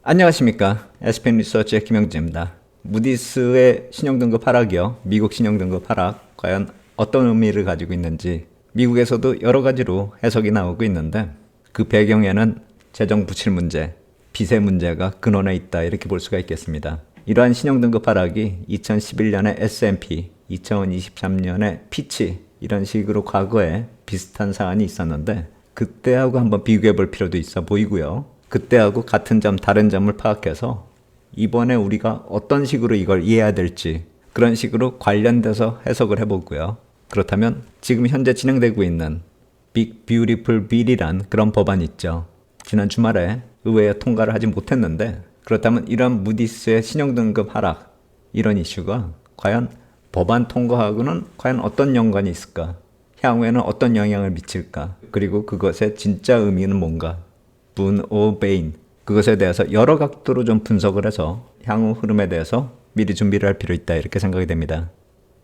안녕하십니까. SPN 리서치의 김영재입니다. 무디스의 신용등급 하락이요. 미국 신용등급 하락 과연 어떤 의미를 가지고 있는지 미국에서도 여러 가지로 해석이 나오고 있는데 그 배경에는 재정 부실 문제, 빚의 문제가 근원에 있다 이렇게 볼 수가 있겠습니다. 이러한 신용등급 하락이 2011년에 S&P, 2023년에 피치 이런 식으로 과거에 비슷한 사안이 있었는데 그때하고 한번 비교해 볼 필요도 있어 보이고요. 그때하고 같은 점 다른 점을 파악해서 이번에 우리가 어떤 식으로 이걸 이해해야 될지 그런 식으로 관련돼서 해석을 해보고요. 그렇다면 지금 현재 진행되고 있는 Big Beautiful Bill이란 그런 법안이 있죠. 지난 주말에 의회에 통과를 하지 못했는데 그렇다면 이런 무디스의 신용등급 하락 이런 이슈가 과연 법안 통과하고는 과연 어떤 연관이 있을까? 향후에는 어떤 영향을 미칠까? 그리고 그것의 진짜 의미는 뭔가? 분, 오, 베인 그것에 대해서 여러 각도로 좀 분석을 해서 향후 흐름에 대해서 미리 준비를 할 필요 있다 이렇게 생각이 됩니다.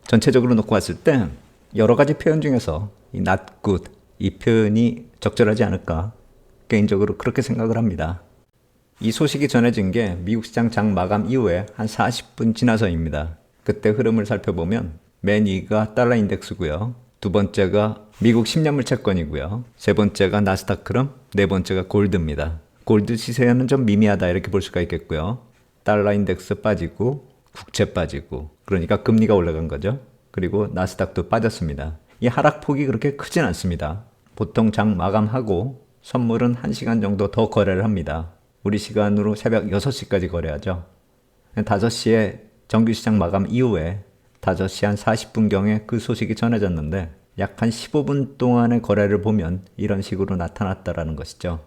전체적으로 놓고 봤을 때 여러 가지 표현 중에서 이 not good 이 표현이 적절하지 않을까 개인적으로 그렇게 생각을 합니다. 이 소식이 전해진 게 미국 시장 장 마감 이후에 한 40분 지나서입니다. 그때 흐름을 살펴보면 맨 2가 달러 인덱스고요. 두 번째가 미국 10년물 채권이고요. 세 번째가 나스닥 흐름, 네 번째가 골드입니다. 골드 시세는 좀 미미하다 이렇게 볼 수가 있겠고요. 달러 인덱스 빠지고 국채 빠지고 그러니까 금리가 올라간 거죠. 그리고 나스닥도 빠졌습니다. 이 하락폭이 그렇게 크진 않습니다. 보통 장 마감하고 선물은 1시간 정도 더 거래를 합니다. 우리 시간으로 새벽 6시까지 거래하죠. 5시에 정규시장 마감 이후에 5시 한 40분경에 그 소식이 전해졌는데 약 한 15분 동안의 거래를 보면 이런 식으로 나타났다라는 것이죠.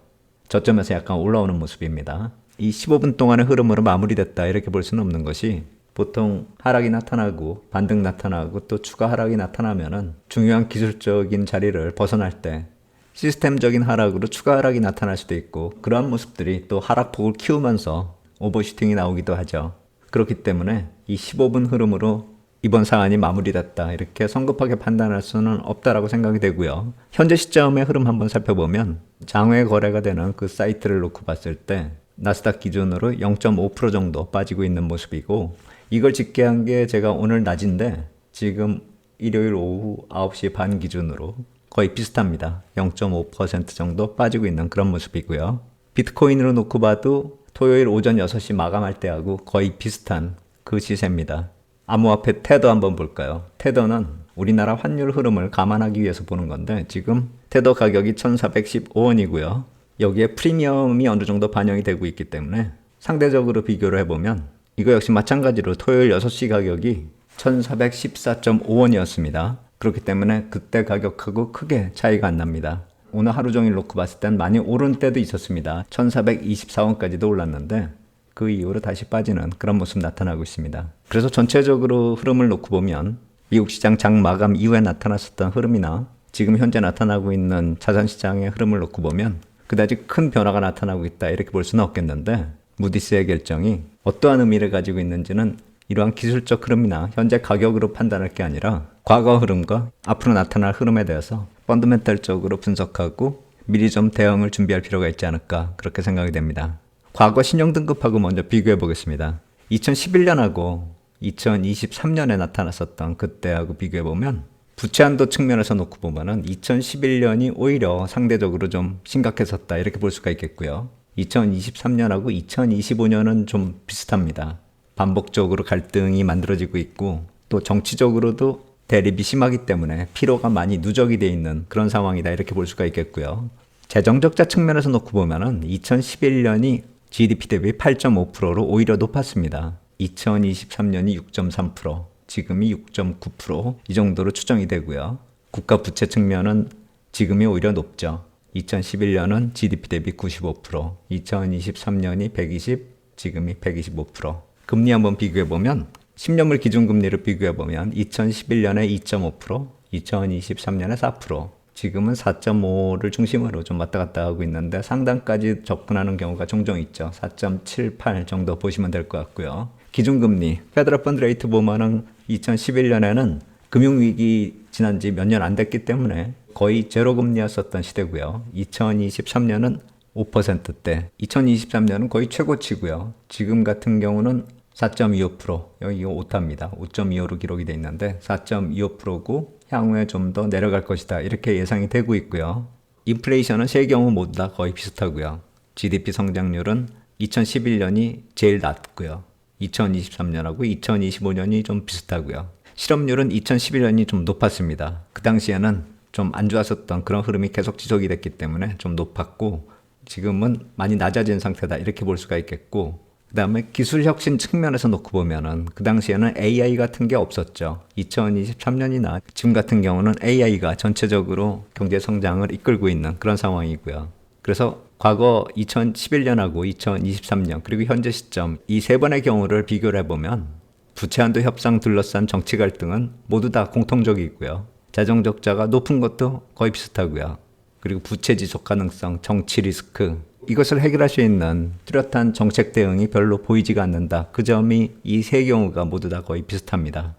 저점에서 약간 올라오는 모습입니다. 이 15분 동안의 흐름으로 마무리됐다 이렇게 볼 수는 없는 것이 보통 하락이 나타나고 반등 나타나고 또 추가 하락이 나타나면은 중요한 기술적인 자리를 벗어날 때 시스템적인 하락으로 추가 하락이 나타날 수도 있고 그러한 모습들이 또 하락폭을 키우면서 오버슈팅이 나오기도 하죠. 그렇기 때문에 이 15분 흐름으로 이번 사안이 마무리됐다 이렇게 성급하게 판단할 수는 없다라고 생각이 되고요. 현재 시점의 흐름 한번 살펴보면 장외 거래가 되는 그 사이트를 놓고 봤을 때 나스닥 기준으로 0.5% 정도 빠지고 있는 모습이고 이걸 집계한 게 제가 오늘 낮인데 지금 일요일 오후 9시 반 기준으로 거의 비슷합니다. 0.5% 정도 빠지고 있는 그런 모습이고요. 비트코인으로 놓고 봐도 토요일 오전 6시 마감할 때하고 거의 비슷한 그 시세입니다. 암호화폐 테더 한번 볼까요? 테더는 우리나라 환율 흐름을 감안하기 위해서 보는 건데 지금 테더 가격이 1,415원이고요. 여기에 프리미엄이 어느 정도 반영이 되고 있기 때문에 상대적으로 비교를 해보면 이거 역시 마찬가지로 토요일 6시 가격이 1,414.5원이었습니다. 그렇기 때문에 그때 가격하고 크게 차이가 안 납니다. 오늘 하루 종일 놓고 봤을 땐 많이 오른 때도 있었습니다. 1,424원까지도 올랐는데 그 이후로 다시 빠지는 그런 모습 나타나고 있습니다. 그래서 전체적으로 흐름을 놓고 보면 미국 시장 장 마감 이후에 나타났었던 흐름이나 지금 현재 나타나고 있는 자산시장의 흐름을 놓고 보면 그다지 큰 변화가 나타나고 있다 이렇게 볼 수는 없겠는데 무디스의 결정이 어떠한 의미를 가지고 있는지는 이러한 기술적 흐름이나 현재 가격으로 판단할 게 아니라 과거 흐름과 앞으로 나타날 흐름에 대해서 펀더멘탈적으로 분석하고 미리 좀 대응을 준비할 필요가 있지 않을까 그렇게 생각이 됩니다. 과거 신용등급하고 먼저 비교해 보겠습니다. 2011년하고 2023년에 나타났었던 그때하고 비교해 보면 부채 한도 측면에서 놓고 보면은 2011년이 오히려 상대적으로 좀 심각했었다 이렇게 볼 수가 있겠고요. 2023년하고 2025년은 좀 비슷합니다. 반복적으로 갈등이 만들어지고 있고 또 정치적으로도 대립이 심하기 때문에 피로가 많이 누적이 돼 있는 그런 상황이다 이렇게 볼 수가 있겠고요. 재정적자 측면에서 놓고 보면은 2011년이 GDP 대비 8.5%로 오히려 높았습니다. 2023년이 6.3%, 지금이 6.9%이 정도로 추정이 되고요. 국가 부채 측면은 지금이 오히려 높죠. 2011년은 GDP 대비 95%, 2023년이 120, 지금이 125%. 금리 한번 비교해보면 10년물 기준금리를 비교해보면 2011년에 2.5%, 2023년에 4%, 지금은 4.5를 중심으로 좀 왔다 갔다 하고 있는데 상단까지 접근하는 경우가 종종 있죠. 4.78 정도 보시면 될 것 같고요. 기준금리, 페더럴 펀드 레이트 보면은 2011년에는 금융위기 지난 지 몇 년 안 됐기 때문에 거의 제로 금리였었던 시대고요. 2023년은 5%대. 2023년은 거의 최고치고요. 지금 같은 경우는 4.25%, 여기 이거 오타입니다. 5.25로 기록이 돼 있는데 4.25%고 향후에 좀 더 내려갈 것이다. 이렇게 예상이 되고 있고요. 인플레이션은 세 경우 모두 다 거의 비슷하고요. GDP 성장률은 2011년이 제일 낮고요. 2023년하고 2025년이 좀 비슷하고요. 실업률은 2011년이 좀 높았습니다. 그 당시에는 좀 안 좋았었던 그런 흐름이 계속 지속이 됐기 때문에 좀 높았고 지금은 많이 낮아진 상태다 이렇게 볼 수가 있겠고 그 다음에 기술 혁신 측면에서 놓고 보면은 그 당시에는 AI 같은 게 없었죠. 2023년이나 지금 같은 경우는 AI가 전체적으로 경제 성장을 이끌고 있는 그런 상황이고요. 그래서 과거 2011년하고 2023년 그리고 현재 시점 이 세 번의 경우를 비교를 해보면 부채한도 협상 둘러싼 정치 갈등은 모두 다 공통적이고요. 재정 적자가 높은 것도 거의 비슷하고요. 그리고 부채 지속 가능성, 정치 리스크 이것을 해결할 수 있는 뚜렷한 정책 대응이 별로 보이지가 않는다. 그 점이 이 세 경우가 모두 다 거의 비슷합니다.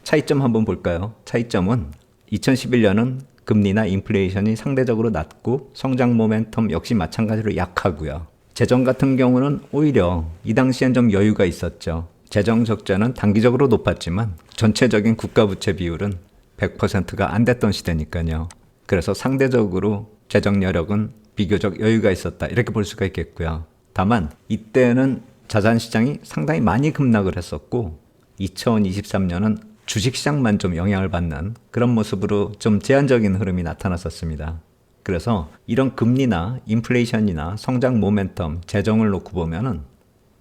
차이점 한번 볼까요? 차이점은 2011년은 금리나 인플레이션이 상대적으로 낮고 성장 모멘텀 역시 마찬가지로 약하고요. 재정 같은 경우는 오히려 이 당시엔 좀 여유가 있었죠. 재정 적자는 단기적으로 높았지만 전체적인 국가 부채 비율은 100%가 안 됐던 시대니까요. 그래서 상대적으로 재정 여력은 비교적 여유가 있었다 이렇게 볼 수가 있겠고요. 다만 이때는 자산 시장이 상당히 많이 급락을 했었고 2023년은 주식시장만 좀 영향을 받는 그런 모습으로 좀 제한적인 흐름이 나타났었습니다. 그래서 이런 금리나 인플레이션이나 성장 모멘텀, 재정을 놓고 보면은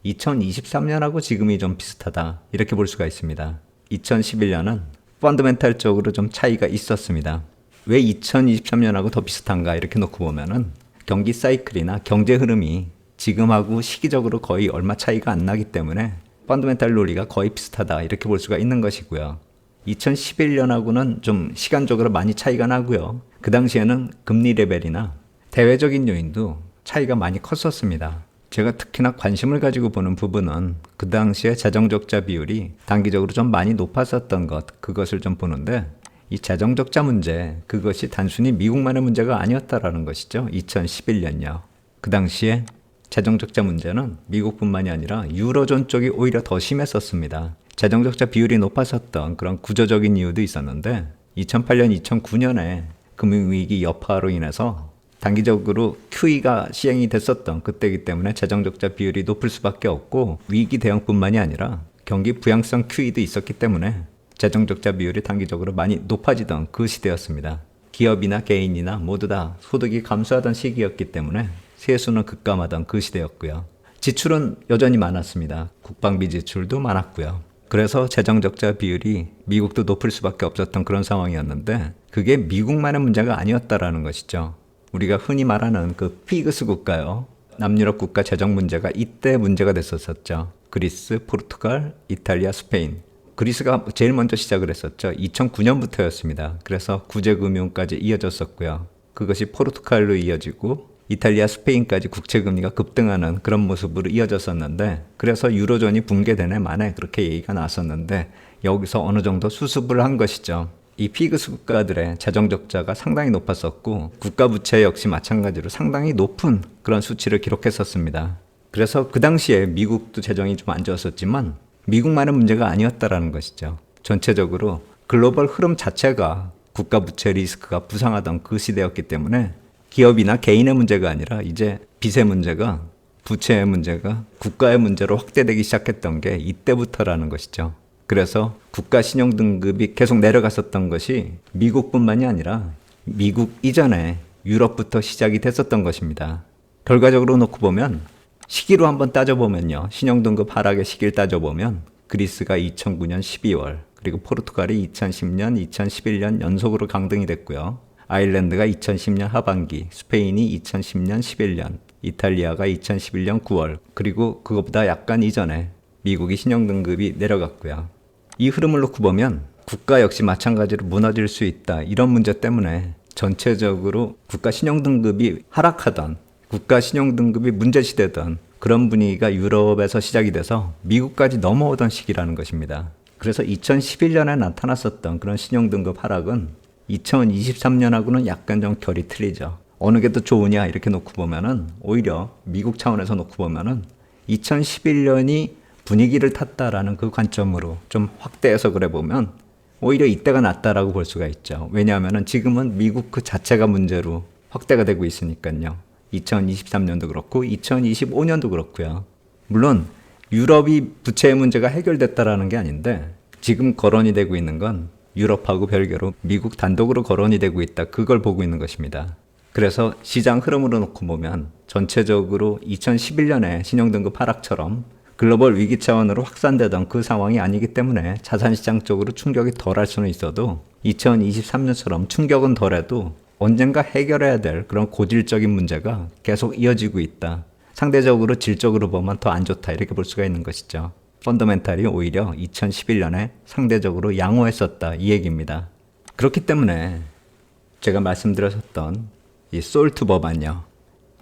2023년하고 지금이 좀 비슷하다 이렇게 볼 수가 있습니다. 2011년은 펀더멘탈적으로 좀 차이가 있었습니다. 왜 2023년하고 더 비슷한가 이렇게 놓고 보면은 경기 사이클이나 경제 흐름이 지금하고 시기적으로 거의 얼마 차이가 안 나기 때문에 펀더멘탈 논리가 거의 비슷하다 이렇게 볼 수가 있는 것이고요. 2011년하고는 좀 시간적으로 많이 차이가 나고요. 그 당시에는 금리 레벨이나 대외적인 요인도 차이가 많이 컸었습니다. 제가 특히나 관심을 가지고 보는 부분은 그 당시에 재정적자 비율이 단기적으로 좀 많이 높았었던 것, 그것을 좀 보는데 이 재정적자 문제, 그것이 단순히 미국만의 문제가 아니었다라는 것이죠. 2011년요. 그 당시에 재정적자 문제는 미국뿐만이 아니라 유로존 쪽이 오히려 더 심했었습니다. 재정적자 비율이 높았었던 그런 구조적인 이유도 있었는데 2008년, 2009년에 금융위기 여파로 인해서 단기적으로 QE가 시행이 됐었던 그때이기 때문에 재정적자 비율이 높을 수밖에 없고 위기 대응뿐만이 아니라 경기 부양성 QE도 있었기 때문에 재정적자 비율이 단기적으로 많이 높아지던 그 시대였습니다. 기업이나 개인이나 모두 다 소득이 감소하던 시기였기 때문에 세수는 급감하던 그 시대였고요. 지출은 여전히 많았습니다. 국방비 지출도 많았고요. 그래서 재정적자 비율이 미국도 높을 수밖에 없었던 그런 상황이었는데 그게 미국만의 문제가 아니었다라는 것이죠. 우리가 흔히 말하는 그 피그스 국가요. 남유럽 국가 재정 문제가 이때 문제가 됐었죠. 그리스, 포르투갈, 이탈리아, 스페인. 그리스가 제일 먼저 시작을 했었죠. 2009년부터였습니다. 그래서 구제금융까지 이어졌었고요. 그것이 포르투갈로 이어지고 이탈리아, 스페인까지 국채금리가 급등하는 그런 모습으로 이어졌었는데 그래서 유로존이 붕괴되네 만에 그렇게 얘기가 나왔었는데 여기서 어느 정도 수습을 한 것이죠. 이 피그스 국가들의 재정 적자가 상당히 높았었고 국가 부채 역시 마찬가지로 상당히 높은 그런 수치를 기록했었습니다. 그래서 그 당시에 미국도 재정이 좀 안 좋았었지만 미국만의 문제가 아니었다라는 것이죠. 전체적으로 글로벌 흐름 자체가 국가 부채 리스크가 부상하던 그 시대였기 때문에 기업이나 개인의 문제가 아니라 이제 빚의 문제가 부채의 문제가 국가의 문제로 확대되기 시작했던 게 이때부터라는 것이죠. 그래서 국가 신용 등급이 계속 내려갔었던 것이 미국뿐만이 아니라 미국 이전에 유럽부터 시작이 됐었던 것입니다. 결과적으로 놓고 보면 시기로 한번 따져보면요. 신용 등급 하락의 시기를 따져보면 그리스가 2009년 12월 그리고 포르투갈이 2010년, 2011년 연속으로 강등이 됐고요. 아일랜드가 2010년 하반기, 스페인이 2010년 11년, 이탈리아가 2011년 9월 그리고 그것보다 약간 이전에 미국이 신용등급이 내려갔고요. 이 흐름을 놓고 보면 국가 역시 마찬가지로 무너질 수 있다. 이런 문제 때문에 전체적으로 국가 신용등급이 하락하던 국가 신용등급이 문제시되던 그런 분위기가 유럽에서 시작이 돼서 미국까지 넘어오던 시기라는 것입니다. 그래서 2011년에 나타났었던 그런 신용등급 하락은 2023년하고는 약간 좀 결이 틀리죠. 어느 게 더 좋으냐 이렇게 놓고 보면은 오히려 미국 차원에서 놓고 보면은 2011년이 분위기를 탔다라는 그 관점으로 좀 확대해서 그래 보면 오히려 이때가 낫다라고 볼 수가 있죠. 왜냐하면은 지금은 미국 그 자체가 문제로 확대가 되고 있으니까요. 2023년도 그렇고 2025년도 그렇고요. 물론 유럽이 부채의 문제가 해결됐다라는 게 아닌데 지금 거론이 되고 있는 건 유럽하고 별개로 미국 단독으로 거론이 되고 있다. 그걸 보고 있는 것입니다. 그래서 시장 흐름으로 놓고 보면 전체적으로 2011년에 신용등급 하락처럼 글로벌 위기 차원으로 확산되던 그 상황이 아니기 때문에 자산시장 쪽으로 충격이 덜할 수는 있어도 2023년처럼 충격은 덜해도 언젠가 해결해야 될 그런 고질적인 문제가 계속 이어지고 있다. 상대적으로 질적으로 보면 더 안 좋다 이렇게 볼 수가 있는 것이죠. 펀더멘탈이 오히려 2011년에 상대적으로 양호했었다 이 얘기입니다. 그렇기 때문에 제가 말씀드렸던 이 솔트 법안이요.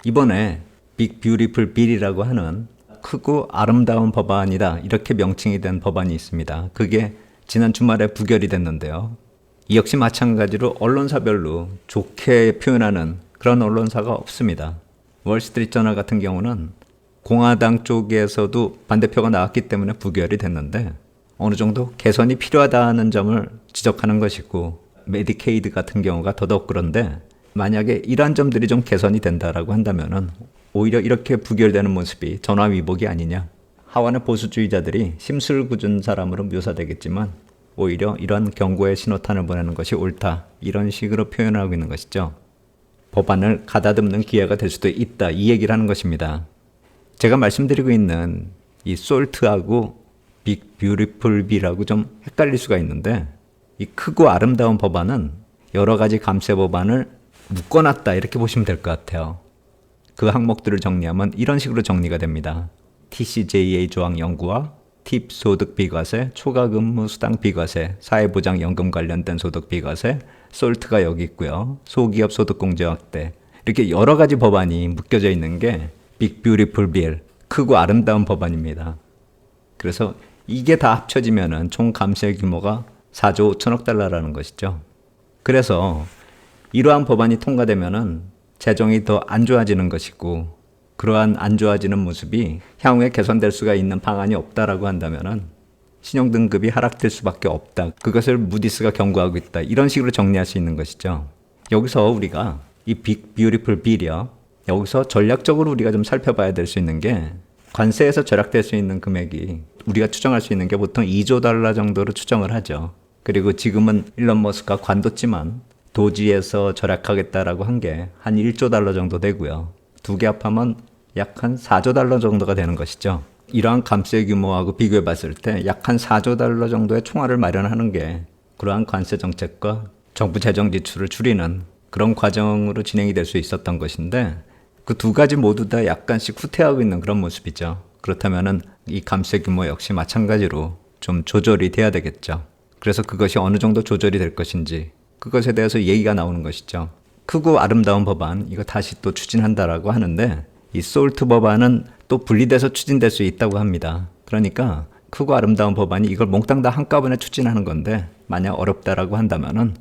이번에 빅 뷰티풀 빌이라고 하는 크고 아름다운 법안이다 이렇게 명칭이 된 법안이 있습니다. 그게 지난 주말에 부결이 됐는데요. 이 역시 마찬가지로 언론사별로 좋게 표현하는 그런 언론사가 없습니다. 월스트리트저널 같은 경우는 공화당 쪽에서도 반대표가 나왔기 때문에 부결이 됐는데 어느 정도 개선이 필요하다는 점을 지적하는 것이고 메디케이드 같은 경우가 더더욱 그런데 만약에 이러한 점들이 좀 개선이 된다라고 한다면은 오히려 이렇게 부결되는 모습이 전화위복이 아니냐. 하원의 보수주의자들이 심술궂은 사람으로 묘사되겠지만 오히려 이런 경고의 신호탄을 보내는 것이 옳다. 이런 식으로 표현하고 있는 것이죠. 법안을 가다듬는 기회가 될 수도 있다. 이 얘기를 하는 것입니다. 제가 말씀드리고 있는 이 솔트하고 빅 뷰티풀 빌하고 좀 헷갈릴 수가 있는데 이 크고 아름다운 법안은 여러 가지 감세 법안을 묶어놨다 이렇게 보시면 될 것 같아요. 그 항목들을 정리하면 이런 식으로 정리가 됩니다. TCJA 조항 연구와 팁 소득 비과세, 초과 근무 수당 비과세, 사회보장연금 관련된 소득 비과세, 솔트가 여기 있고요. 소기업 소득 공제 확대 이렇게 여러 가지 법안이 묶여져 있는 게 빅 뷰티풀 빌, 크고 아름다운 법안입니다. 그래서 이게 다 합쳐지면은 총 감세 규모가 4조 5천억 달러라는 것이죠. 그래서 이러한 법안이 통과되면은 재정이 더 안 좋아지는 것이고 그러한 안 좋아지는 모습이 향후에 개선될 수가 있는 방안이 없다라고 한다면은 신용등급이 하락될 수밖에 없다. 그것을 무디스가 경고하고 있다. 이런 식으로 정리할 수 있는 것이죠. 여기서 우리가 이 빅 뷰티풀 빌이요. 여기서 전략적으로 우리가 좀 살펴봐야 될 수 있는 게 관세에서 절약될 수 있는 금액이 우리가 추정할 수 있는 게 보통 2조 달러 정도로 추정을 하죠. 그리고 지금은 일론 머스크가 관뒀지만 도지에서 절약하겠다라고 한 게 한 1조 달러 정도 되고요. 두 개 합하면 약 한 4조 달러 정도가 되는 것이죠. 이러한 감세 규모하고 비교해 봤을 때 약 한 4조 달러 정도의 총알을 마련하는 게 그러한 관세 정책과 정부 재정 지출을 줄이는 그런 과정으로 진행이 될 수 있었던 것인데 그 두 가지 모두 다 약간씩 후퇴하고 있는 그런 모습이죠. 그렇다면은 이 감세 규모 역시 마찬가지로 좀 조절이 돼야 되겠죠. 그래서 그것이 어느 정도 조절이 될 것인지 그것에 대해서 얘기가 나오는 것이죠. 크고 아름다운 법안 이거 다시 또 추진한다라고 하는데 이 솔트 법안은 또 분리돼서 추진될 수 있다고 합니다. 그러니까 크고 아름다운 법안이 이걸 몽땅 다 한꺼번에 추진하는 건데 만약 어렵다라고 한다면은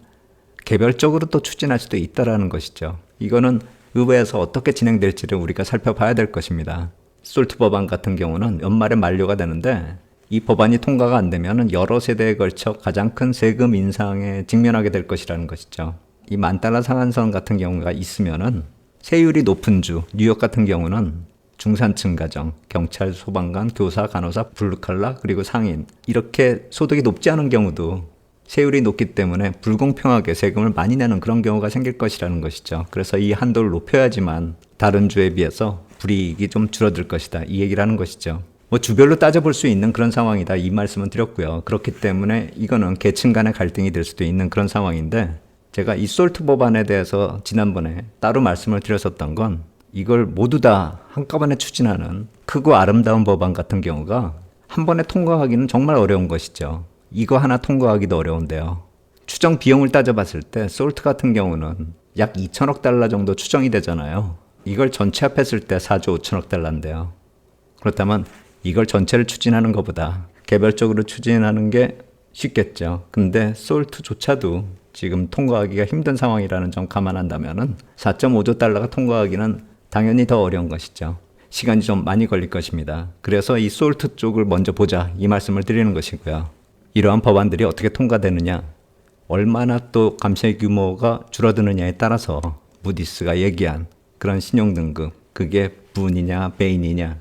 개별적으로 또 추진할 수도 있다라는 것이죠. 이거는 의회에서 어떻게 진행될지를 우리가 살펴봐야 될 것입니다. 솔트 법안 같은 경우는 연말에 만료가 되는데 이 법안이 통과가 안 되면 여러 세대에 걸쳐 가장 큰 세금 인상에 직면하게 될 것이라는 것이죠. 이 $10,000 상한선 같은 경우가 있으면은 세율이 높은 주, 뉴욕 같은 경우는 중산층 가정, 경찰, 소방관, 교사, 간호사, 블루칼라, 그리고 상인 이렇게 소득이 높지 않은 경우도 세율이 높기 때문에 불공평하게 세금을 많이 내는 그런 경우가 생길 것이라는 것이죠. 그래서 이 한도를 높여야지만 다른 주에 비해서 불이익이 좀 줄어들 것이다. 이 얘기를 하는 것이죠. 뭐 주별로 따져볼 수 있는 그런 상황이다. 이 말씀은 드렸고요. 그렇기 때문에 이거는 계층 간의 갈등이 될 수도 있는 그런 상황인데 제가 이 솔트 법안에 대해서 지난번에 따로 말씀을 드렸었던 건 이걸 모두 다 한꺼번에 추진하는 크고 아름다운 법안 같은 경우가 한 번에 통과하기는 정말 어려운 것이죠. 이거 하나 통과하기도 어려운데요. 추정 비용을 따져봤을 때 솔트 같은 경우는 약 2천억 달러 정도 추정이 되잖아요. 이걸 전체 합했을 때 4조 5천억 달러인데요. 그렇다면 이걸 전체를 추진하는 것보다 개별적으로 추진하는 게 쉽겠죠. 근데 솔트조차도 지금 통과하기가 힘든 상황이라는 점 감안한다면은 4.5조 달러가 통과하기는 당연히 더 어려운 것이죠. 시간이 좀 많이 걸릴 것입니다. 그래서 이 솔트 쪽을 먼저 보자 이 말씀을 드리는 것이고요. 이러한 법안들이 어떻게 통과되느냐, 얼마나 또 감세 규모가 줄어드느냐에 따라서 무디스가 얘기한 그런 신용등급, 그게 분이냐 베인이냐,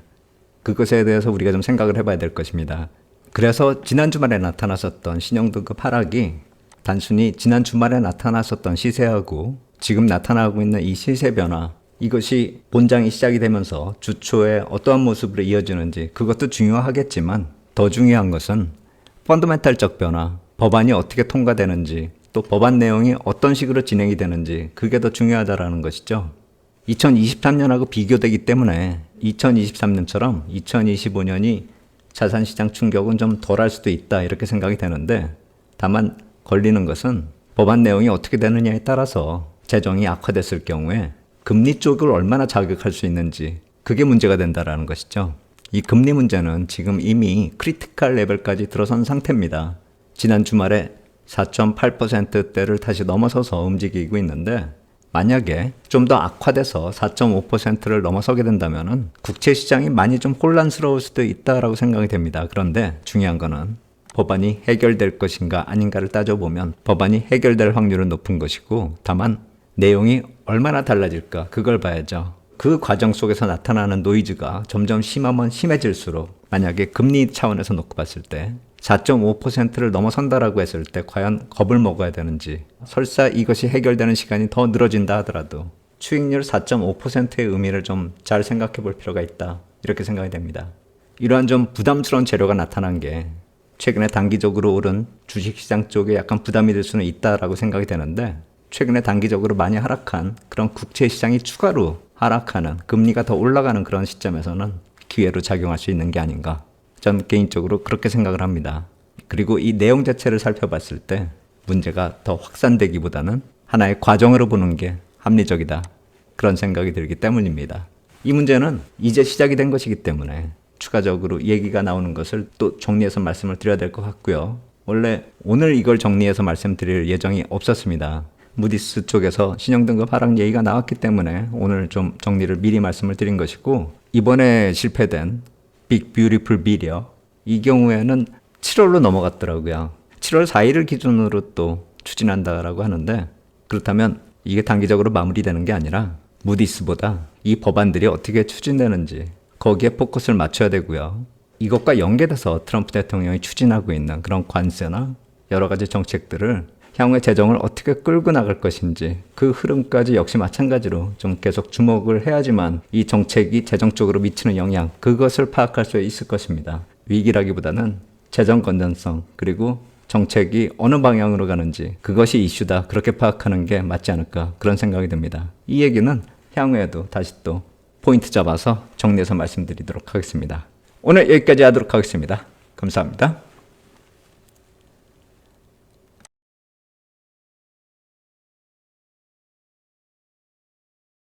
그것에 대해서 우리가 좀 생각을 해봐야 될 것입니다. 그래서 지난 주말에 나타났었던 신용등급 하락이 단순히 지난 주말에 나타났었던 시세하고 지금 나타나고 있는 이 시세 변화, 이것이 본장이 시작이 되면서 주초에 어떠한 모습으로 이어지는지 그것도 중요하겠지만 더 중요한 것은 펀더멘탈적 변화, 법안이 어떻게 통과되는지, 또 법안 내용이 어떤 식으로 진행이 되는지, 그게 더 중요하다라는 것이죠. 2023년하고 비교되기 때문에 2023년처럼 2025년이 자산시장 충격은 좀 덜할 수도 있다 이렇게 생각이 되는데, 다만 걸리는 것은 법안 내용이 어떻게 되느냐에 따라서 재정이 악화됐을 경우에 금리 쪽을 얼마나 자극할 수 있는지, 그게 문제가 된다라는 것이죠. 이 금리 문제는 지금 이미 크리티컬 레벨까지 들어선 상태입니다. 지난 주말에 4.8%대를 다시 넘어서서 움직이고 있는데, 만약에 좀 더 악화돼서 4.5%를 넘어서게 된다면 국채 시장이 많이 좀 혼란스러울 수도 있다라고 생각이 됩니다. 그런데 중요한 거는 법안이 해결될 것인가 아닌가를 따져보면 법안이 해결될 확률은 높은 것이고, 다만 내용이 얼마나 달라질까 그걸 봐야죠. 그 과정 속에서 나타나는 노이즈가 점점 심하면 심해질수록, 만약에 금리 차원에서 놓고 봤을 때 4.5%를 넘어선다라고 했을 때 과연 겁을 먹어야 되는지, 설사 이것이 해결되는 시간이 더 늘어진다 하더라도 추익률 4.5%의 의미를 좀 잘 생각해 볼 필요가 있다 이렇게 생각이 됩니다. 이러한 좀 부담스러운 재료가 나타난 게 최근에 단기적으로 오른 주식시장 쪽에 약간 부담이 될 수는 있다라고 생각이 되는데, 최근에 단기적으로 많이 하락한 그런 국채시장이 추가로 하락하는, 금리가 더 올라가는 그런 시점에서는 기회로 작용할 수 있는 게 아닌가, 전 개인적으로 그렇게 생각을 합니다. 그리고 이 내용 자체를 살펴봤을 때 문제가 더 확산되기보다는 하나의 과정으로 보는 게 합리적이다, 그런 생각이 들기 때문입니다. 이 문제는 이제 시작이 된 것이기 때문에 추가적으로 얘기가 나오는 것을 또 정리해서 말씀을 드려야 될 것 같고요. 원래 오늘 이걸 정리해서 말씀드릴 예정이 없었습니다. 무디스 쪽에서 신용등급 하락 얘기가 나왔기 때문에 오늘 좀 정리를 미리 말씀을 드린 것이고, 이번에 실패된 빅 뷰티풀 비리어, 이 경우에는 7월로 넘어갔더라고요. 7월 4일을 기준으로 또 추진한다라고 하는데, 그렇다면 이게 단기적으로 마무리되는 게 아니라 무디스보다 이 법안들이 어떻게 추진되는지 거기에 포커스를 맞춰야 되고요. 이것과 연계돼서 트럼프 대통령이 추진하고 있는 그런 관세나 여러 가지 정책들을 향후의 재정을 어떻게 끌고 나갈 것인지, 그 흐름까지 역시 마찬가지로 좀 계속 주목을 해야지만 이 정책이 재정 쪽으로 미치는 영향, 그것을 파악할 수 있을 것입니다. 위기라기보다는 재정 건전성, 그리고 정책이 어느 방향으로 가는지, 그것이 이슈다, 그렇게 파악하는 게 맞지 않을까, 그런 생각이 듭니다. 이 얘기는 향후에도 다시 또 포인트 잡아서 정리해서 말씀드리도록 하겠습니다. 오늘 여기까지 하도록 하겠습니다. 감사합니다.